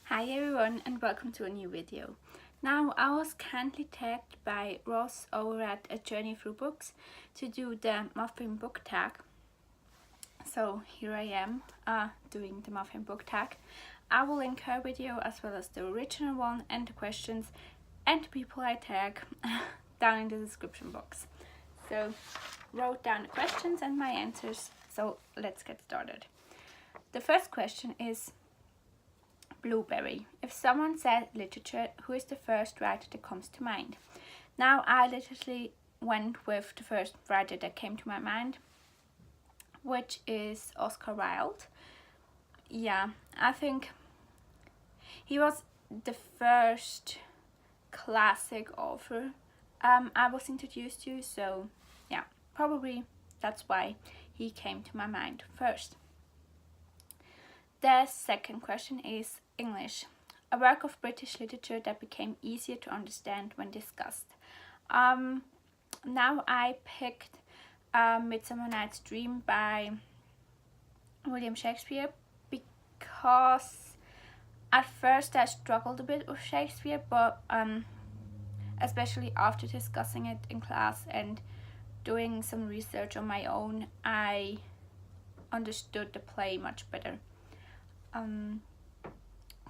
Hi everyone and welcome to a new video. Now I was kindly tagged by Ross over at A Journey Through Books to do the Muffin Book Tag. So here I am doing the Muffin Book Tag. I will link her video as well as the original one and the questions and the people I tag down in the description box. So wrote down the questions and my answers, so let's get started. The first question is blueberry. If someone said literature, who is the first writer that comes to mind? Now I literally went with the first writer that came to my mind, which is Oscar Wilde. Yeah, I think he was the first classic author I was introduced to, so yeah, probably that's why he came to my mind first. The second question is English. A work of British literature that became easier to understand when discussed. Now I picked Midsummer Night's Dream by William Shakespeare because at first I struggled a bit with Shakespeare, but especially after discussing it in class and doing some research on my own, I understood the play much better.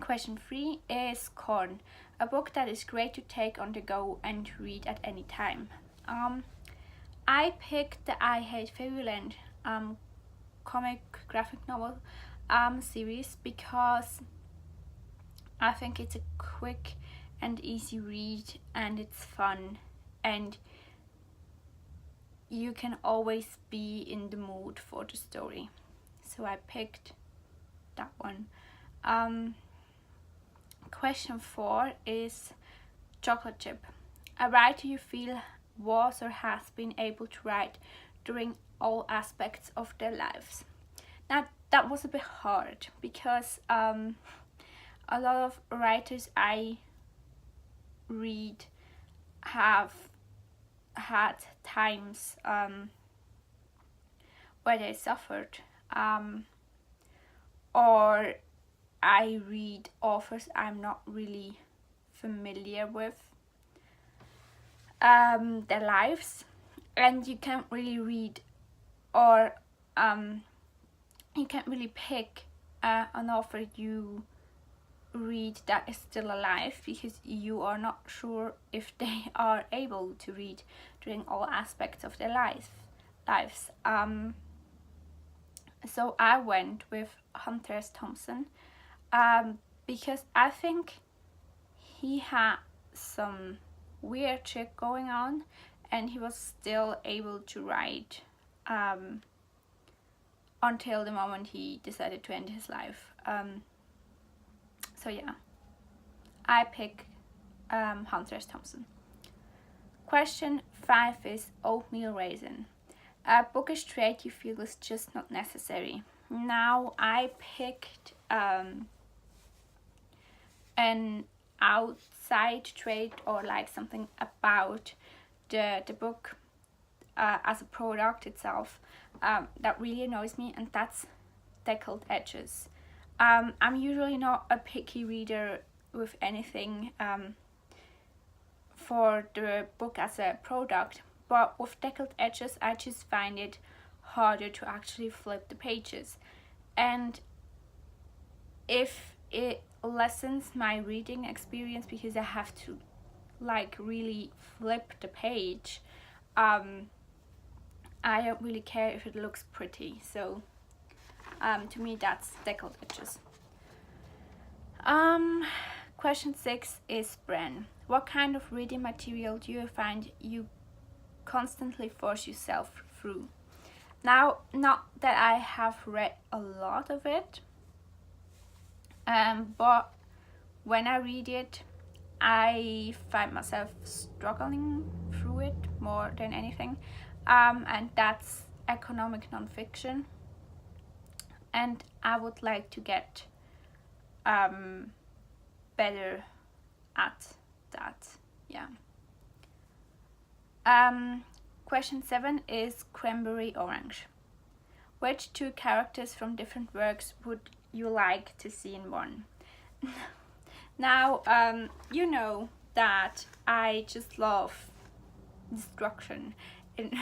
Question 3 is Corn, a book that is great to take on the go and read at any time. I picked the I Hate Fairyland comic graphic novel series because I think it's a quick and easy read and it's fun and you can always be in the mood for the story. So I picked that one. Question 4 is Chocolate Chip, a writer you feel was or has been able to write during all aspects of their lives. Now that was a bit hard because a lot of writers I read have had times where they suffered, or I read authors I'm not really familiar with their lives, and you can't really read or you can't really pick an author you read that is still alive because you are not sure if they are able to read during all aspects of their lives. So I went with Hunter S. Thompson because I think he had some weird shit going on and he was still able to write until the moment he decided to end his life. So yeah, I pick Hunter S. Thompson. Question 5 is Oatmeal Raisin, a bookish trait you feel is just not necessary. Now I picked an outside trait or like something about the book as a product itself that really annoys me, and that's deckled edges. I'm usually not a picky reader with anything for the book as a product, but with deckled edges I just find it harder to actually flip the pages, and if it lessens my reading experience because I have to like really flip the page, I don't really care if it looks pretty, so to me that's deckled edges. Question 6 is Bran. What kind of reading material do you find you constantly force yourself through? Now, not that I have read a lot of it, but when I read it, I find myself struggling through it more than anything, and that's economic nonfiction, and I would like to get better at that. Yeah. Question 7 is Cranberry-Orange. Which two characters from different works would you like to see in one? Now, you know that I just love destruction in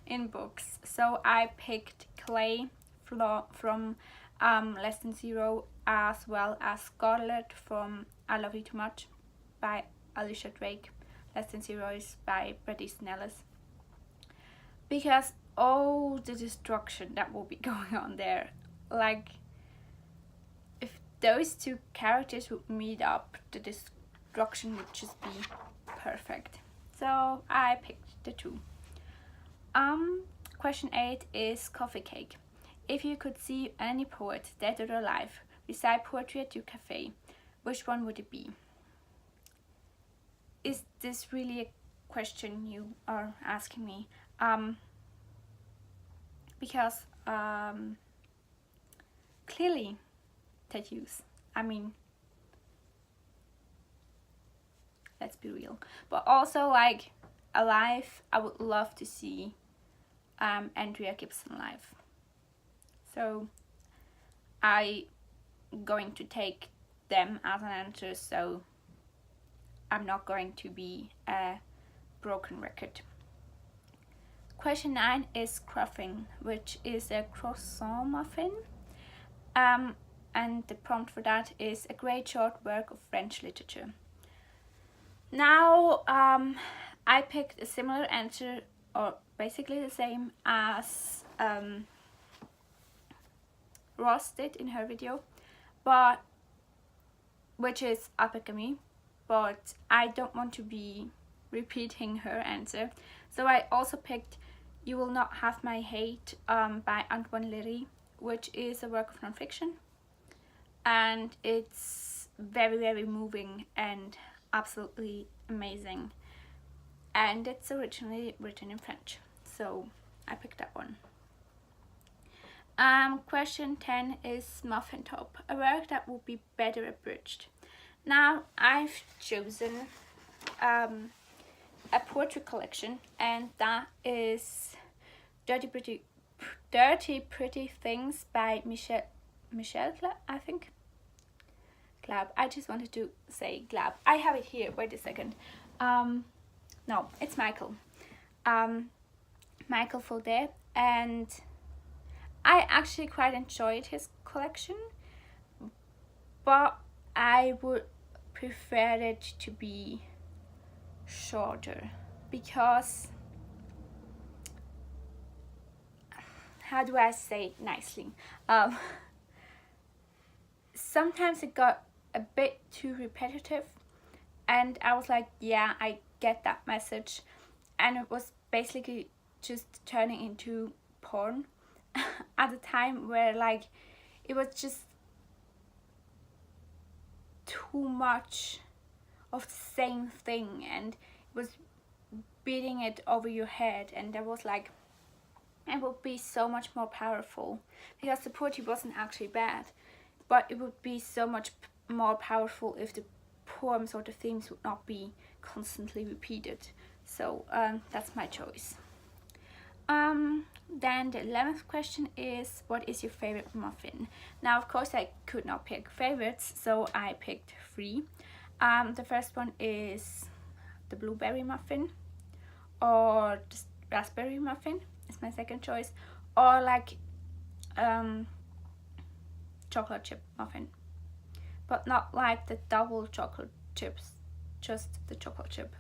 in books, so I picked Clay from Less Than Zero, as well as Scarlet from I Love You Too Much by Alicia Drake. Less Than Zero is by Bret Easton Ellis, because all the destruction that will be going on there, like if those two characters would meet up, the destruction would just be perfect. So I picked the two. Question 8 is coffee cake. If you could see any poet, dead or alive, recite poetry at your cafe, which one would it be? Is this really a question you are asking me? Because clearly tattoos. I mean, let's be real. But also, like, alive, I would love to see Andrea Gibson live. So I'm going to take them as an answer, so I'm not going to be a broken record. Question 9 is Cruffin, which is a croissant-muffin. And the prompt for that is a great short work of French literature. Now, I picked a similar answer, or basically the same as Ross did in her video, but which is apicami, but I don't want to be repeating her answer, so I also picked You Will Not Have My Hate by Antoine Léry, which is a work of non-fiction, and it's very, very moving and absolutely amazing, and it's originally written in French, so I picked that one. Question 10 is Muffin Top, a work that would be better abridged. Now, I've chosen a poetry collection, and that is Dirty Pretty Things by Michel I think. Glab. I just wanted to say Glab. I have it here. Wait a second. No, it's Michael. Michael Faudet, and I actually quite enjoyed his collection, but I would prefer it to be shorter, because how do I say it nicely? Sometimes it got a bit too repetitive, and I was like, yeah, I get that message, and it was basically just turning into porn at a time where, like, it was just too much of the same thing, and it was beating it over your head, and there was like, it would be so much more powerful, because the poetry wasn't actually bad, but it would be so much more powerful if the poems or the themes would not be constantly repeated. So that's my choice. Then the 11th question is, what is your favorite muffin? Now, of course, I could not pick favorites, so I picked 3. The first one is the blueberry muffin, or the raspberry muffin is my second choice, or like chocolate chip muffin, but not like the double chocolate chips, just the chocolate chip.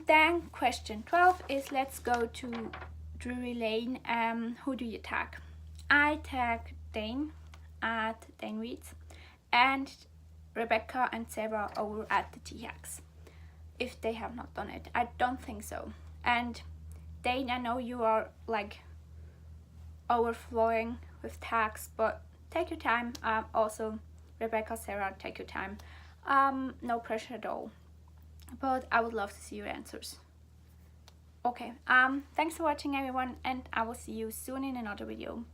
Then question 12 is, let's go to Drury Lane. Who do you tag? I tag Dane at Dane Reads, and Rebecca and Sarah over at the Tea Hacks, if they have not done it. I don't think so. And Dane, I know you are like overflowing with tags, but take your time. Also, Rebecca, Sarah, take your time. No pressure at all, but I would love to see your answers. Okay, thanks for watching, everyone, and I will see you soon in another video.